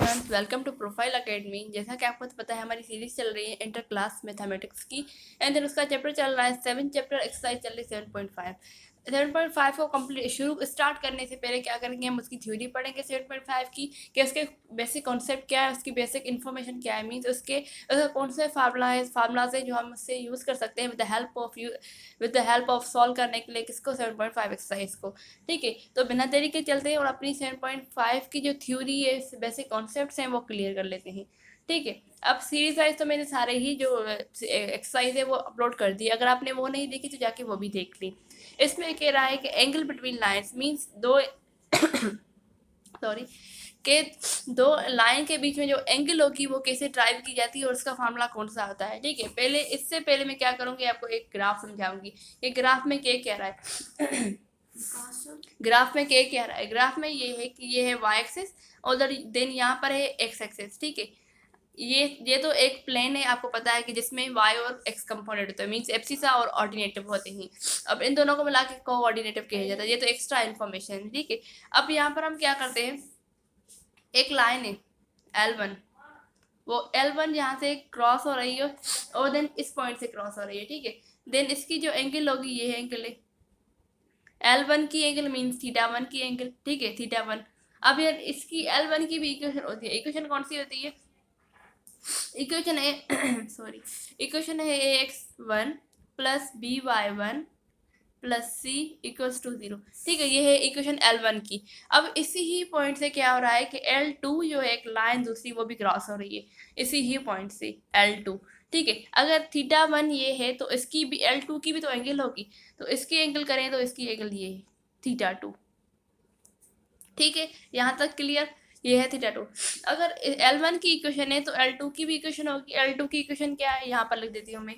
Students, welcome to Profile Academy. जैसा कि आपको पता है हमारी सीरीज चल रही है इंटर क्लास मैथमेटिक्स की एंड देन उसका चैप्टर चल रहा है 7 चैप्टर एक्सरसाइज चल रही है 7.5। 7.5 को कंप्लीट स्टार्ट करने से पहले क्या करेंगे, हम उसकी थ्योरी पढ़ेंगे 7.5 की कि उसके बेसिक कॉन्सेप्ट क्या है, उसकी बेसिक इन्फॉर्मेशन क्या है, मीन्स उसके कौन से फार्मूलाज है जो हम उससे यूज़ कर सकते हैं with the help of solve करने के लिए किसको 7.5 एक्सरसाइज को। ठीक है, तो बिना देरी के चलते हैं और अपनी 7.5 की जो थ्योरी है, बेसिक कॉन्सेप्ट्स हैं वो क्लियर कर लेते हैं। ठीक है, अब सीरीज वाइज तो मैंने सारे ही जो एक्सरसाइज है वो अपलोड कर दी, अगर आपने वो नहीं देखी तो जाके वो भी देख ली। इसमें कह रहा है कि एंगल बिटवीन लाइन्स मीन्स दो सॉरी के दो लाइन के बीच में जो एंगल होगी वो कैसे ड्राइव की जाती है और उसका फार्मूला कौन सा होता है। ठीक है, पहले इससे पहले मैं क्या करूँगी, आपको एक ग्राफ समझाऊंगी। ये ग्राफ में क्या कह रहा है ग्राफ में क्या रहा है, ग्राफ में ये है कि ये है वाई एक्सिस और देन यहाँ पर है एक्स एक्सिस। ठीक है, ये तो एक प्लेन है, आपको पता है कि जिसमें वाई और एक्स कंपोनेंट होते हैं, मीन्स एब्सिसा और ऑर्डिनेटिव होते हैं। अब इन दोनों को मिला के कोऑर्डिनेटिव कहा जाता है, ये तो एक्स्ट्रा इन्फॉर्मेशन है। ठीक है, अब यहाँ पर हम क्या करते हैं, एक लाइन है L1, वो L1 यहाँ से क्रॉस हो रही है और देन इस पॉइंट से क्रॉस हो रही है। ठीक है, देन इसकी जो एंगल होगी ये है एंगल है L1 की एंगल मीन्स θ1 की एंगल। ठीक है, θ1। अब यार इसकी L1 की भी इक्वेशन होती है, इक्वेशन कौन सी होती है, इक्वेशन है सॉरी इक्वेशन है ax1 plus by1 plus c equals to 0। ठीक है, ये है इक्वेशन L1 की। अब इसी ही पॉइंट से क्या हो रहा है कि L2 जो है एक लाइन दूसरी वो भी क्रॉस हो रही है इसी ही पॉइंट से L2। ठीक है, अगर θ1 ये है तो इसकी भी L2 की भी तो एंगल होगी, तो इसकी एंगल करें तो इसकी एंगल ये है θ2। ठीक है, यहाँ तक क्लियर, ये है θ2। अगर L1 की इक्वेशन है तो L2 की भी इक्वेशन होगी। L2 की इक्वेशन क्या है, यहाँ पर लिख देती हूँ मैं,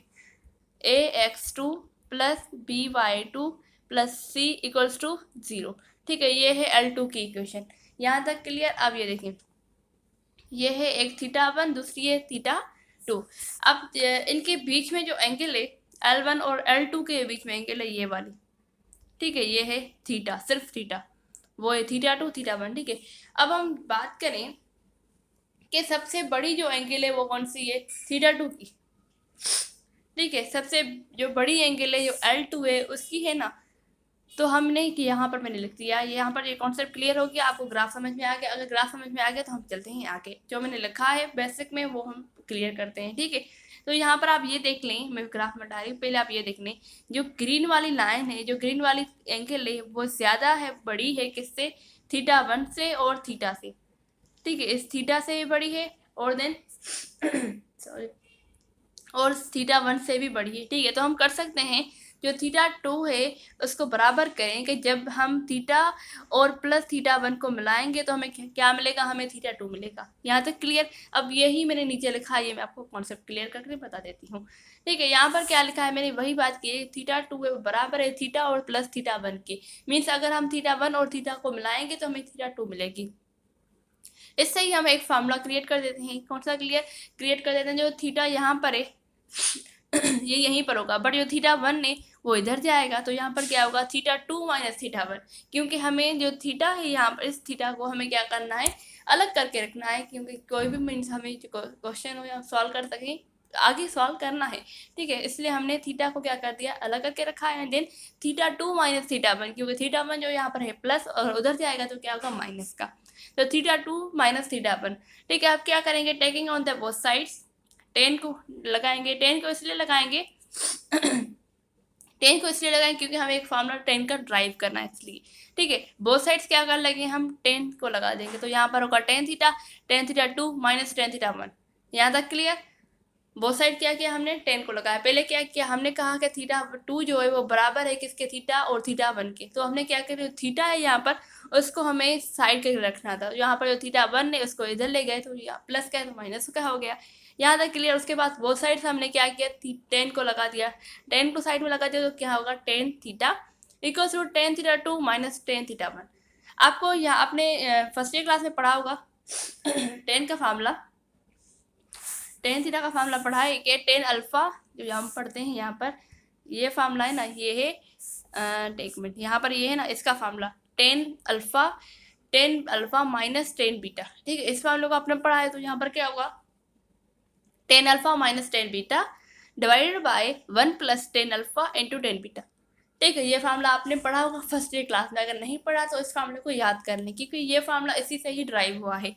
ax2 plus by2 plus c equals to 0। ठीक है, ये है L2 की इक्वेशन, यहाँ तक क्लियर। अब ये देखें, ये है एक θ1, दूसरी है θ2। अब इनके बीच में जो एंगल है L1 और L2 के बीच में एंगल है ये वाली। ठीक है, ये है थीटा, सिर्फ थीटा, वो है θ2 θ1। ठीक है, अब हम बात करें कि सबसे बड़ी जो एंगल है वो कौन सी है, θ2 की। ठीक है, सबसे जो बड़ी एंगल है जो L2 है उसकी है ना, तो हमने कि यहाँ पर मैंने लिख दिया, यहाँ पर ये कॉन्सेप्ट क्लियर हो गया, आपको ग्राफ समझ में आ गया। अगर ग्राफ समझ में आ गया तो हम चलते हैं आगे, जो मैंने लिखा है बेसिक में वो हम क्लियर करते हैं। ठीक है, तो यहाँ पर आप ये देख लें, मैं ग्राफ में डाली, पहले आप ये देख लें, जो ग्रीन वाली लाइन है, जो ग्रीन वाली एंगल है वो ज़्यादा है, बड़ी है किससे, θ1 से और थीटा से। ठीक है, इस थीटा से भी बड़ी है और देन सॉरी और θ1 से भी बड़ी है। ठीक है, तो हम कर सकते हैं जो θ2 है उसको बराबर करें कि जब हम थीटा और प्लस θ1 को मिलाएंगे तो हमें क्या मिलेगा, हमें θ2 मिलेगा। यहाँ तक क्लियर। अब यही मैंने नीचे लिखा है, ये मैं आपको कॉन्सेप्ट क्लियर करके बता देती हूँ। ठीक है, यहाँ पर क्या लिखा है, मैंने वही बात की है, θ2 है बराबर है थीटा और प्लस θ1 के, मीन्स अगर हम θ1 और थीटा को मिलाएंगे तो हमें θ2 मिलेगी। इससे ही हम एक फार्मूला क्रिएट कर देते हैं। कौन सा क्रिएट कर देते हैं, जो थीटा यहाँ पर है ये यहीं पर होगा, बट जो θ1 है वो इधर जाएगा, तो यहाँ पर क्या होगा, θ2 माइनस θ1, क्योंकि हमें जो थीटा है यहाँ पर, इस थीटा को हमें क्या करना है, अलग करके रखना है, क्योंकि कोई भी मीन्स हमें क्वेश्चन हो या सॉल्व कर सकें, आगे सॉल्व करना है। ठीक है, इसलिए हमने थीटा को क्या कर दिया, अलग करके रखा है। देन θ2 माइनस θ1, क्योंकि θ1 जो यहाँ पर है प्लस और उधर जाएगा तो क्या होगा, माइनस का, तो θ2 माइनस θ1। ठीक है, आप क्या करेंगे, taking on the both sides, 10 को लगाएंगे। 10 को इसलिए लगाएंगे 10 को इसलिए लगाएंगे क्योंकि हमें एक फार्मूला 10 का ड्राइव करना है, इसलिए। ठीक है, बोथ साइड्स क्या कर लगे, हम 10 को लगा देंगे, तो यहाँ पर होगा tan θ2 माइनस tan θ1। यहाँ तक क्लियर। बोथ साइड क्या किया, हमने 10 को लगाया। पहले क्या किया, हमने कहा कि θ2 जो है वो बराबर है किसके, थीटा और θ1 के, तो हमने क्या किया, थीटा है यहाँ पर उसको हमें साइड करके रखना था, यहाँ पर जो θ1 है उसको इधर ले गए, तो यहाँ प्लस का है तो माइनस का हो गया। यहाँ तक क्लियर। उसके बाद बोथ साइड हमने क्या किया, 10 को लगा दिया, 10 को साइड में लगा दिया, तो क्या होगा, tan theta equals to tan θ2 minus tan θ1। आपको यहाँ आपने फर्स्ट ईयर क्लास में पढ़ा होगा tan का फार्मूला, tan थीटा का फार्मूला पढ़ा है कि tan अल्फा, जो हम पढ़ते हैं यहाँ पर ये फार्मूला है ना, ये है एक मिनट, यहाँ पर ये है ना इसका formula, tan alpha tan alpha minus tan beta, ठीक है। इस फॉर्मूले को आपने पढ़ा है, तो यहाँ पर क्या होगा, tan alpha minus tan beta divided by 1 plus tan alpha into tan beta, ठीक है। ये फार्मूला आपने पढ़ा होगा फर्स्ट ईयर क्लास में, अगर नहीं पढ़ा तो इस फार्मूले को याद कर लें, क्योंकि ये फार्मूला इसी से ही ड्राइव हुआ है।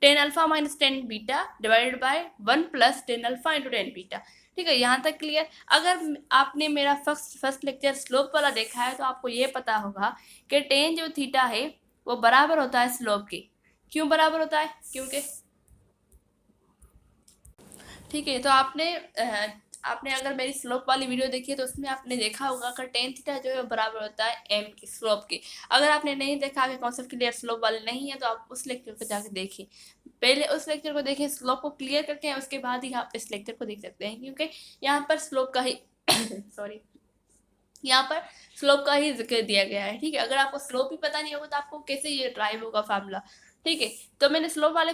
Tan alpha minus tan beta divided by 1 plus tan alpha into tan beta, ठीक है। यहाँ तक क्लियर। अगर आपने मेरा फर्स्ट लेक्चर स्लोप वाला देखा है तो आपको ये पता होगा कि टेन जो थीटा है वो बराबर होता है स्लोप के। क्यों बराबर होता है? क्योंकि, ठीक है, तो आपने अगर मेरी स्लोप वाली वीडियो देखी है तो उसमें आपने देखा होगा कि टेन थीटा जो है बराबर होता है एम के, स्लोप के। अगर आपने नहीं देखा, आपके कॉन्सेप्ट क्लियर स्लोप वाले नहीं है, तो आप उस लेक्चर को जाकर देखिए, पहले उस लेक्चर को देखें, स्लोप को क्लियर करके उसके बाद ही आप इस लेक्चर को देख सकते हैं, क्योंकि यहाँ पर स्लोप का ही सॉरी, यहाँ पर स्लोप का ही जिक्र दिया गया है, ठीक है। अगर आपको स्लोप ही पता नहीं होगा तो आपको कैसे ये ड्राइव होगा फार्मूला, ठीक है। तो मैंने स्लोप वाले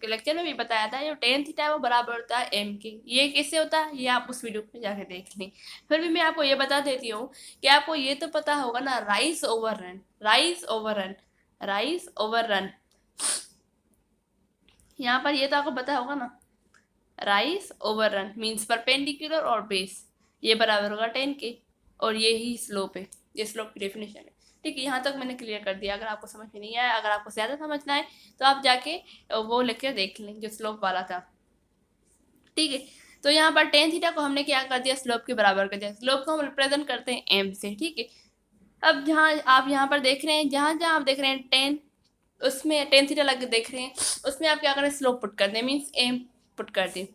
लेक्चर में भी बताया था, जो टेन थीटा है वो बराबर होता है एम के। ये कैसे होता है, ये आप उस वीडियो में जाके देख लें। फिर भी मैं आपको ये बता देती हूँ कि आपको ये तो पता होगा ना, rise over run, rise over run, rise over run, यहाँ पर ये तो आपको पता होगा ना, rise over run means perpendicular और बेस, ये बराबर होगा 10 के, और ये ही स्लोप है, ये स्लोप की डेफिनेशन है, ठीक है। यहाँ तक मैंने क्लियर कर दिया। अगर आपको समझ में नहीं आया, अगर आपको ज़्यादा समझना है तो आप जाके वो लेक्चर देख लें जो स्लोप वाला था, ठीक है। तो यहाँ पर टेन थीटा को हमने क्या कर दिया, स्लोप के बराबर कर दिया। स्लोप को हम रिप्रेजेंट करते हैं एम से, ठीक है। अब जहाँ आप यहाँ पर देख रहे हैं, जहाँ जहाँ आप देख रहे हैं टेन, उसमें टेन थीटा लग देख रहे हैं, उसमें आप क्या करें, स्लोप पुट कर दें, मीन्स एम पुट कर दें।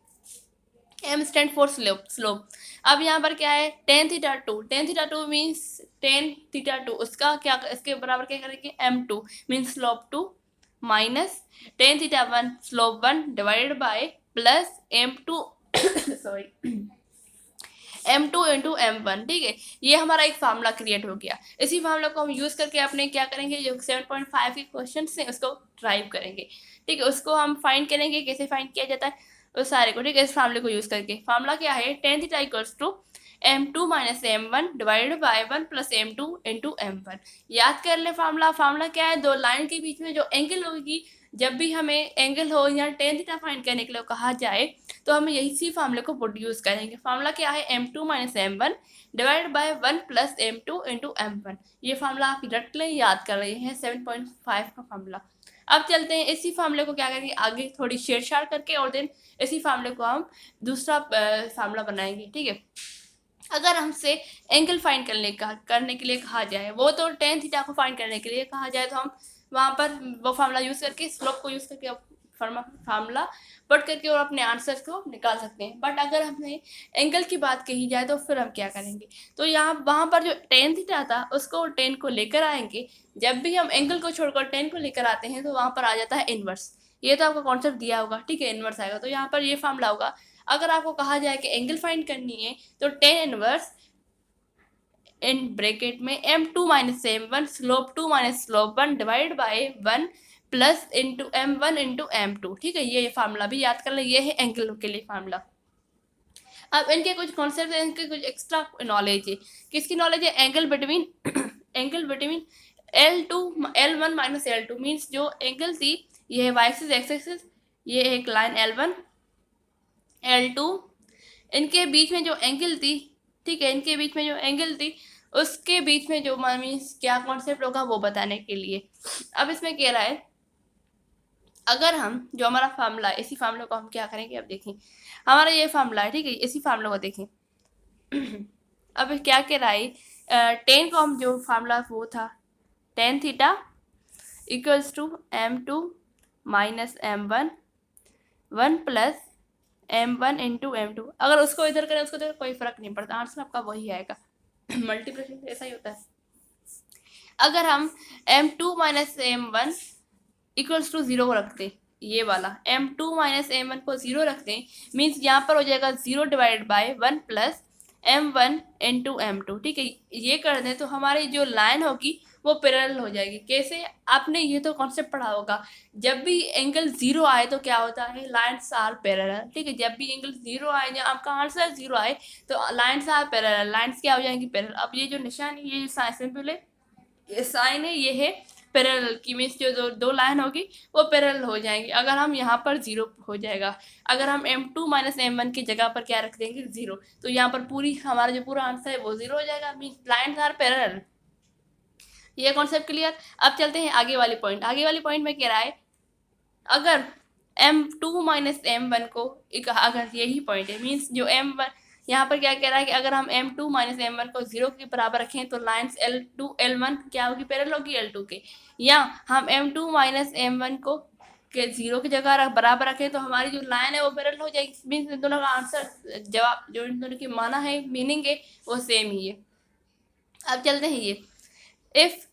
M stand for slope. अब यहाँ पर क्या है, tan theta two, tan theta two means tan theta two, उसका क्या, इसके बराबर क्या करेंगे, M two means slope two, minus tan theta one slope one divided by plus M two sorry M two into M one, ठीक है। ये हमारा एक फार्मूला क्रिएट हो गया। इसी फार्मूला को हम यूज़ करके अपने क्या करेंगे, जो 7.5 के क्वेश्चन हैं उसको ड्राइव करेंगे, ठीक है। उसको हम फाइंड करेंगे, कैसे फाइंड किया जाता है उस सारे को, ठीक है, इस फार्मूले को यूज़ करके। फार्मूला क्या है, tan theta equals to M two minus M one divided by 1 plus M two into M one. याद कर ले फार्मूला। फार्मूला क्या है, दो लाइन के बीच में जो एंगल होगी, जब भी हमें एंगल हो या टेन थीटा फाइंड करने के लिए कहा जाए तो हम इसी फार्मूले को यूज़ करेंगे। फार्मूला क्या है, M two minus M one divide by 1 plus M two into M one. ये फार्मूला आप रट लें, याद कर रहे हैं, 7.5 का फार्मूला। अब चलते हैं इसी फार्मूले को क्या करेंगे, आगे थोड़ी छेड़छाड़ करके, और देन इसी फार्मूले को हम दूसरा फार्मूला बनाएंगे, ठीक है। अगर हमसे एंगल फाइंड करने के लिए कहा जाए, वो तो टेन थीटा को फाइंड करने के लिए कहा जाए, तो हम वहाँ पर वो फार्मूला यूज़ करके, स्लोप को यूज़ करके फार्मूला पुट करके और अपने आंसर को निकाल सकते हैं। बट अगर हमने एंगल की बात कही जाए तो फिर हम क्या करेंगे, तो यहाँ वहाँ पर जो टेन थीटा था उसको टेन को लेकर आएंगे। जब भी हम एंगल को छोड़कर टेन को लेकर आते हैं तो वहाँ पर आ जाता है इनवर्स। ये तो आपको कॉन्सेप्ट दिया होगा, ठीक है, इनवर्स आएगा। तो यहाँ पर ये फार्मूला होगा। अगर आपको कहा जाए कि एंगल फाइंड करनी है तो टेन इनवर्स इन ब्रैकेट में M two minus M one slope two minus slope one divide by 1 plus into M one into M two, ठीक है। ये फार्मूला भी याद कर लें, ये है एंगल के लिए फार्मूला। अब इनके कुछ कॉन्सेप्ट है, इनके कुछ एक्स्ट्रा नॉलेज है। किसकी नॉलेज है, angle between L two L one minus L two means जो एंगल थी, ये है वाई एक्सिस एक्स एक्सिस, ये एक line L one L two, इनके बीच में जो एंगल थी, ठीक है, इनके बीच में जो एंगल थी उसके बीच में जो मीन्स क्या कॉन्सेप्ट होगा वो बताने के लिए। अब इसमें कह रहा है, अगर हम जो हमारा फार्मूला है, इसी फार्मूले को हम क्या करेंगे, अब देखें हमारा ये फार्मूला है, ठीक है, इसी फार्मूले को देखें। अब क्या कह रहा है, टेन को हम जो फार्मूला वो था, tan theta equals to M two minus M one 1 plus M one into M two. अगर उसको इधर करें उसको, तो कोई फर्क नहीं पड़ता, आंसर आपका वही आएगा। मल्टीप्लिकेशन ऐसा ही होता है। अगर हम M two minus M one equals to 0 रखते, ये वाला M two minus M one को 0 रखते हैं, मीन्स यहाँ पर हो जाएगा 0 divide by 1 plus M one into M two, ठीक है। ये कर दें तो हमारी जो लाइन होगी वो पैरेलल हो जाएगी। कैसे, आपने ये तो कॉन्सेप्ट पढ़ा होगा, जब भी एंगल 0 आए तो क्या होता है, लाइन्स आर पैरेलल, ठीक है। जब भी एंगल 0 आए, जब आपका आंसर 0 आए तो लाइन्स आर पैरेलल, लाइन्स क्या हो जाएंगी, पैरेलल। अब ये जो निशान है, ये साइन सिंपल है, ये साइन है, ये है पैरेलल की, मीन्स जो दो लाइन होगी वो पैरेलल हो जाएंगी। अगर हम यहाँ पर 0 हो जाएगा, अगर हम m2 माइनस m1 की जगह पर क्या रख देंगे 0, तो यहाँ पर पूरी हमारा जो पूरा आंसर है वो 0 हो जाएगा, मीन्स लाइन्स आर पैरेलल। ये कॉन्सेप्ट क्लियर। अब चलते हैं आगे वाली पॉइंट। आगे वाली पॉइंट में कह रहा है अगर m2 माइनस m1 को, अगर यही पॉइंट है, मीन्स जो m1 यहाँ पर क्या कह रहा है कि अगर हम m2 माइनस m1 को 0 के बराबर रखें तो लाइन्स L2 L1 क्या होगी, पैरेलल होगी L2 के। या हम m2 माइनस m1 को के 0 की जगह बराबर रखें तो हमारी जो लाइन है वो पैरेलल हो जाएगी, मीन्स इन दोनों का आंसर, जवाब जो इन दोनों की माना है, मीनिंग है, वो सेम ही है। अब चलते हैं ये, if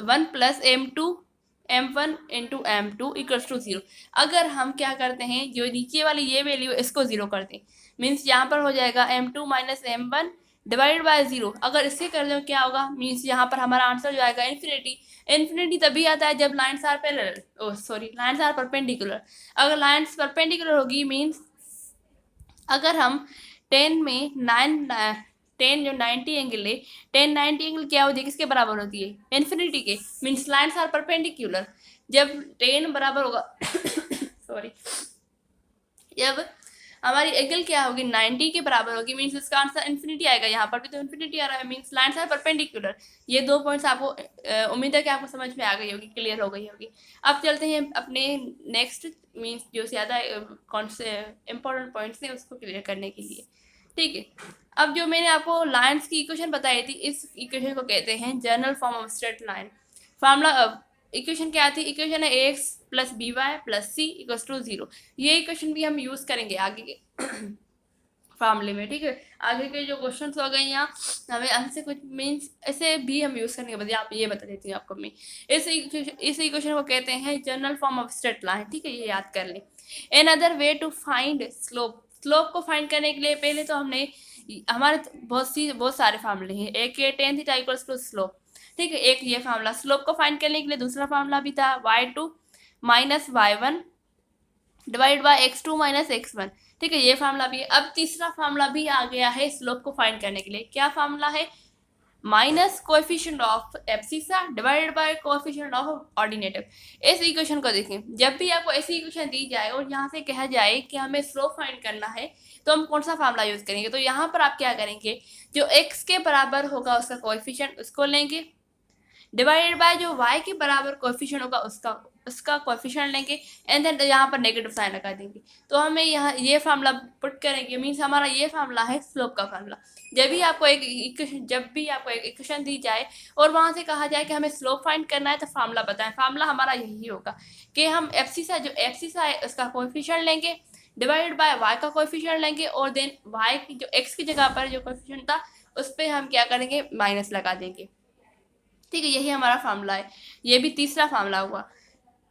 1 plus m1 into m2 equals to 0। अगर हम क्या करते हैं, जो नीचे वाली ये वैल्यू इसको 0 करते हैं, मीन्स यहाँ पर हो जाएगा m2 minus m1 divide bye 0। अगर इससे कर दो क्या होगा, मीन्स यहाँ पर हमारा आंसर जो आएगा इन्फिनिटी। इन्फिनिटी तभी आता है जब lines are parallel, lines are perpendicular. अगर लाइन्स परपेंडिकुलर होगी, मीन्स अगर हम 10 में 10 जो 90 एंगल है, 10 90 एंगल क्या होती है, किसके बराबर होती है, इन्फिनिटी के, मीन्स लाइन्स आर परपेंडिकुलर। जब 10 बराबर होगा सॉरी, जब हमारी एंगल क्या होगी 90 के बराबर होगी, मीन्स इसका आंसर इन्फिनिटी आएगा। यहाँ पर भी तो इन्फिनिटी आ रहा है, मीन्स लाइन्स आर परपेंडिकुलर। ये दो पॉइंट्स आपको उम्मीद है कि आपको समझ में आ गई होगी, क्लियर हो गई होगी। अब चलते हैं अपने नेक्स्ट, मीन्स जो ज़्यादा कौन से इम्पोर्टेंट पॉइंट्स हैं उसको क्लियर करने के लिए, ठीक है। अब जो मैंने आपको लाइन्स की इक्वेशन बताई थी, इस इक्वेशन को कहते हैं general form of straight line. Formula equation क्या थी, इक्वेशन है ax plus B Y plus C equals to 0। ये इक्वेशन भी हम यूज़ करेंगे आगे के फार्मूले में, ठीक है। आगे के जो क्वेश्चंस हो गए यहाँ हमें हमसे कुछ मीन्स ऐसे भी हम यूज़ करेंगे, बस आप ये बता देती हूँ आपको मैं। इस इक्वेशन को कहते हैं general form of straight line, ठीक है, ये याद कर लें। Another way to find slope, slope को फाइंड करने के लिए पहले तो हमने हमारे बहुत सारे फार्मूले हैं। एक ये tan theta equals to slope, ठीक है, एक ये फार्मूला। स्लोप को फाइंड करने के लिए दूसरा फार्मूला भी था y2 minus y1 divide by x2 minus x1, ठीक है, ये फार्मूला भी है। अब तीसरा फार्मूला भी आ गया है स्लोप को फाइंड करने के लिए। क्या फार्मूला है, minus coefficient of abscissa divided by coefficient of ordinate. इस इक्वेशन को देखें, जब भी आपको ऐसी इक्वेशन दी जाए और यहाँ से कहा जाए कि हमें स्लोप फाइंड करना है तो हम कौन सा फार्मूला यूज करेंगे, तो यहाँ पर आप क्या करेंगे, जो x के बराबर होगा उसका कोएफिशिएंट उसको लेंगे, डिवाइडेड बाय जो y के बराबर कोएफिशिएंट होगा उसका कोएफिशिएंट लेंगे, एंड देन यहाँ पर नेगेटिव साइन लगा देंगे। तो हमें यहाँ ये फार्मूला पुट करेंगे, मीन्स हमारा ये फार्मूला है स्लोप का फार्मूला। जब भी आपको एक इक्वेशन दी जाए और वहाँ से कहा जाए कि हमें स्लोप फाइंड करना है तो फार्मूला बताएं, फार्मूला हमारा यही होगा कि हम एब्सिसा है उसका कोएफिशिएंट लेंगे, डिवाइडेड बाय y का कोएफिशिएंट लेंगे, और देन y की जो x की जगह पर जो कोएफिशिएंट था उस पर हम क्या करेंगे, माइनस लगा देंगे, ठीक है, यही हमारा फार्मूला है। ये भी तीसरा फार्मूला हुआ,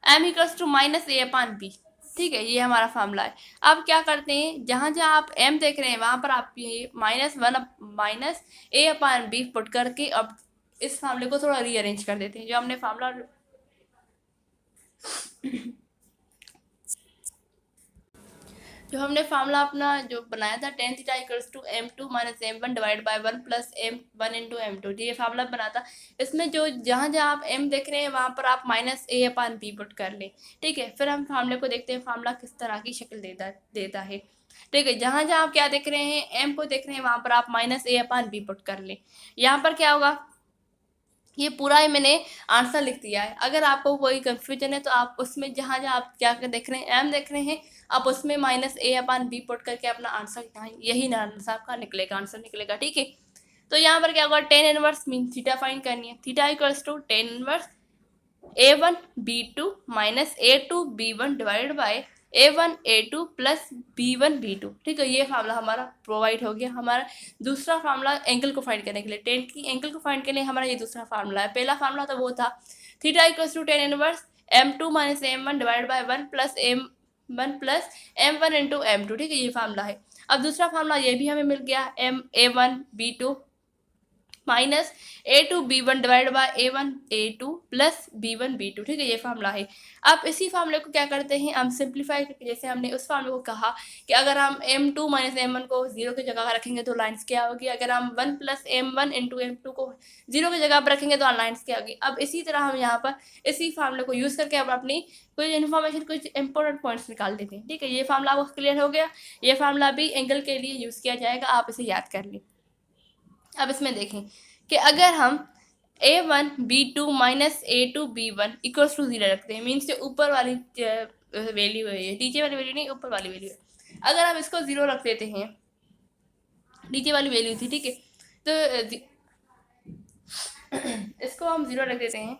m equals to minus A upon B, ठीक है, ये हमारा फार्मूला है। अब क्या करते हैं, जहाँ जहाँ आप m देख रहे हैं वहाँ पर आप ये minus A upon B put करके अब इस फार्मूले को थोड़ा रीअरेंज कर देते हैं। जो हमने फार्मूला अपना जो बनाया था tan theta equals to m2 minus m1 divide by 1 plus m1 into m2, ये फार्मूला बना था। इसमें जो जहाँ जहाँ आप m देख रहे हैं वहाँ पर आप minus A upon B put कर लें, ठीक है। फिर हम फार्मूले को देखते हैं फार्मूला किस तरह की शक्ल देता है, ठीक है। जहाँ जहाँ आप क्या देख रहे हैं, m को देख रहे हैं, वहाँ पर आप minus A upon B put कर लें। यहाँ पर क्या होगा, ये पूरा ही मैंने आंसर लिख दिया है। अगर आपको कोई कंफ्यूजन है तो आप उसमें जहाँ जहाँ आप क्या देख रहे हैं, m देख रहे हैं, आप उसमें minus A upon B put करके अपना आंसर यहाँ यही आंसर आपका निकलेगा, आंसर निकलेगा, ठीक है। तो यहाँ पर क्या होगा, tan inverse mean theta find करनी है। Theta equals to tan inverse a1 b2 minus a2 b1 divide by a1 a2 plus b1 b2, ठीक है, ये फार्मूला हमारा प्रोवाइड हो गया। हमारा दूसरा फार्मूला एंगल को फाइंड करने के लिए, टेन की एंगल को फाइंड करने हमारा ये दूसरा फार्मूला है। पहला फार्मूला तो वो था theta equals to tan inverse m2 minus m1 divide by 1 plus m1 plus m1 into m2, ठीक है, ये फार्मूला है। अब दूसरा फार्मूला ये भी हमें मिल गया, a1 b2 minus A2B1 divide by A1A2 plus B1B2, ठीक है, ये फार्मूला है। अब इसी फार्मूले को क्या करते हैं, हम सिंप्लीफाई करके, जैसे हमने उस फार्मूले को कहा कि अगर हम M2 माइनस M1 को 0 की जगह रखेंगे तो लाइन्स क्या होगी, अगर हम 1 प्लस M1 इंटू M2 को 0 की जगह पर रखेंगे तो लाइन्स क्या होगी। अब इसी तरह हम यहाँ पर इसी फार्मूले को यूज़ करके अब अपनी कुछ इन्फॉर्मेशन, कुछ इंपॉर्टेंट पॉइंट्स निकाल देते हैं, ठीक है। ये फार्मूला आपको क्लियर हो गया। ये फार्मूला भी एंगल के लिए यूज़ किया जाएगा, आप इसे याद कर लें। अब इसमें देखें कि अगर हम A1B2 minus A2B1 equals to 0 रखते हैं, मीन्स जो ऊपर वाली वैल्यू है, ये नीचे वाली वैल्यू नहीं, ऊपर वाली वैल्यू है। अगर हम इसको 0 रख देते हैं, नीचे वाली वैल्यू थी, ठीक है, तो इसको हम 0 रख देते हैं,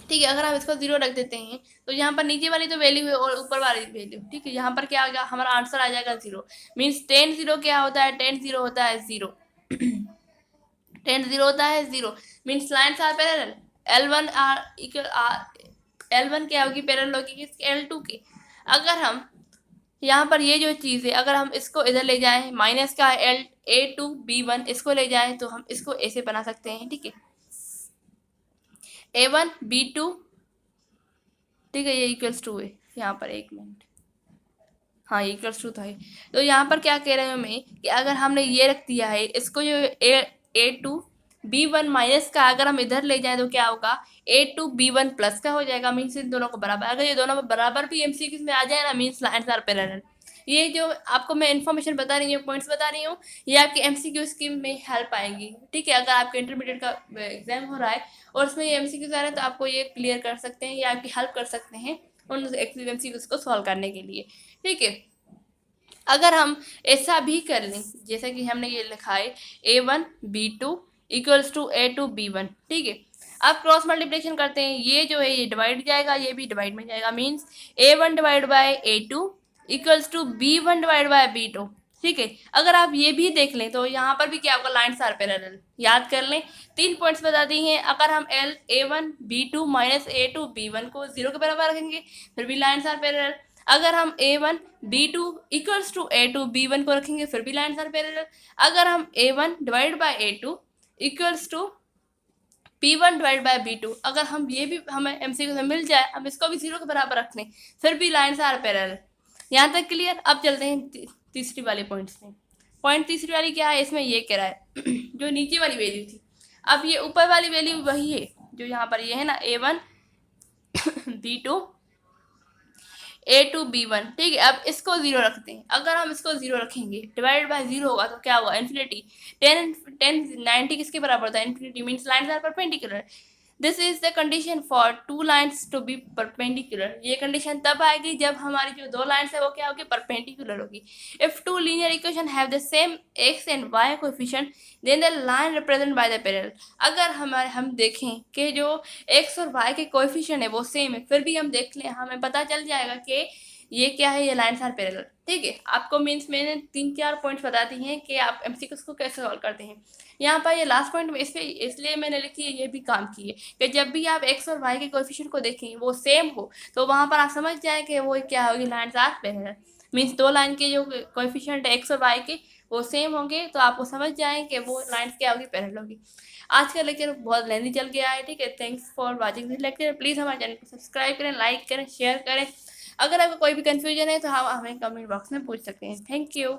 ठीक है। अगर हम इसको 0 रख देते हैं तो यहाँ पर नीचे वाली तो वैल्यू है और ऊपर वाली वैल्यू, ठीक है, यहाँ पर क्या आ गया, हमारा आंसर आ जाएगा 0। मीन्स 10 0 क्या होता है, 10 0 होता है 0। 10 0 होता है 0, means lines are parallel. L1 are equal L1 क्या होगी, पैरेलल होगी L2 के। अगर हम यहाँ पर ये जो चीज़ है, अगर हम इसको इधर ले जाएं, माइनस का A2B1 इसको ले जाएं तो हम इसको ऐसे बना सकते हैं, ठीक है, A1B2, ठीक है, ये इक्वल्स टू है। यहाँ पर एक मिनट, हाँ, ये इक्वल्स टू था ये। तो यहाँ पर क्या कह रहे हूँ मैं कि अगर हमने ये रख दिया है, इसको जो A2B1 माइनस का अगर हम इधर ले जाएं तो क्या होगा, A2B1 प्लस का हो जाएगा, मीन्स इन दोनों को बराबर। अगर ये दोनों बराबर भी MCQ में आ जाए ना, मीन्स लाइन्स आर पैरेलल। ये जो आपको मैं इन्फॉर्मेशन बता रही हूँ, पॉइंट्स बता रही हूँ, ये आपके MCQ स्कीम में हेल्प आएंगी, ठीक है। अगर आपके इंटरमीडिएट का एग्जाम हो रहा है और उसमें ये MCQ आ रहे हैं तो आपको ये क्लियर कर सकते हैं, ये आपकी हेल्प कर सकते हैं उन MCQ को सॉल्व करने के लिए, ठीक है। अगर हम ऐसा भी कर लें, जैसा कि हमने ये लिखा है A1B2 इक्वल्स टू A2B1, ठीक है। अब क्रॉस मल्टीप्लिकेशन करते हैं, ये जो है ये डिवाइड जाएगा, ये भी डिवाइड में जाएगा, means A1 divide by A2 equals to B1 divide by B2, ठीक है। अगर आप ये भी देख लें तो यहाँ पर भी क्या होगा, लाइन्स आर पैरेलल। याद कर लें, 3 पॉइंट्स बता दी हैं। अगर हम A1B2 माइनस A2B1 को 0 के बराबर रखेंगे फिर भी लाइन्स आर पैरेलल। अगर हम A1B2 इक्वल्स टू A2B1 को रखेंगे फिर भी लाइन्स आर पैरेलल। अगर हम A1 divide by A2 equals to P1 divide by B2, अगर हम ये भी हमें MCQ से मिल जाए, हम इसको भी 0 के बराबर रख लें फिर भी लाइन्स आर पैरेलल। यहाँ तक क्लियर। अब चलते हैं तीसरी वाले पॉइंट्स में। पॉइंट तीसरी वाली क्या है, इसमें ये कह रहा है जो नीचे वाली वैल्यू थी, अब ये ऊपर वाली वैल्यू वही है जो यहाँ पर ये है ना, A1B2 A2B1, ठीक है। अब इसको 0 रखते हैं, अगर हम इसको 0 रखेंगे डिवाइड बाय 0 होगा तो क्या होगा, इन्फिनिटी। 90 किसके बराबर होता है, infinity, means lines are perpendicular. This is the condition for two lines to be perpendicular. ये कंडीशन तब आएगी जब हमारी जो दो लाइन्स है वो क्या होगी, परपेंडिकुलर होगी। If two linear equation have the same x and y coefficient then the line represent by the parallel. अगर हम देखें कि जो x और y के कोएफिशिएंट है वो सेम है, फिर भी हम देख लें, हमें पता चल जाएगा कि ये क्या है, ये लाइन्स आर पैरेलल, ठीक है। आपको मीन्स मैंने 3-4 पॉइंट्स बता दी हैं कि आप MCQs को कैसे सॉल्व करते हैं। यहाँ पर ये लास्ट पॉइंट इस पे इसलिए मैंने लिखी है, ये भी काम की है कि जब भी आप x और y के कोएफिशिएंट को देखें वो सेम हो तो वहाँ पर आप समझ जाएं कि वो क्या होगी, लाइन्स आर पैरेलल। मीन्स दो लाइन के जो कोएफिशिएंट है x और y के वो सेम होंगे तो आपको समझ जाएं कि वो लाइन्स क्या होगी, पैरेलल होगी। आज का लेक्चर बहुत लेंथी चल गया है, ठीक है। Thanks for watching this lecture. Please हमारे चैनल को सब्सक्राइब करें, लाइक करें, शेयर करें। अगर आपको कोई भी कन्फ्यूजन है तो आप हमें कमेंट बॉक्स में पूछ सकते हैं। Thank you.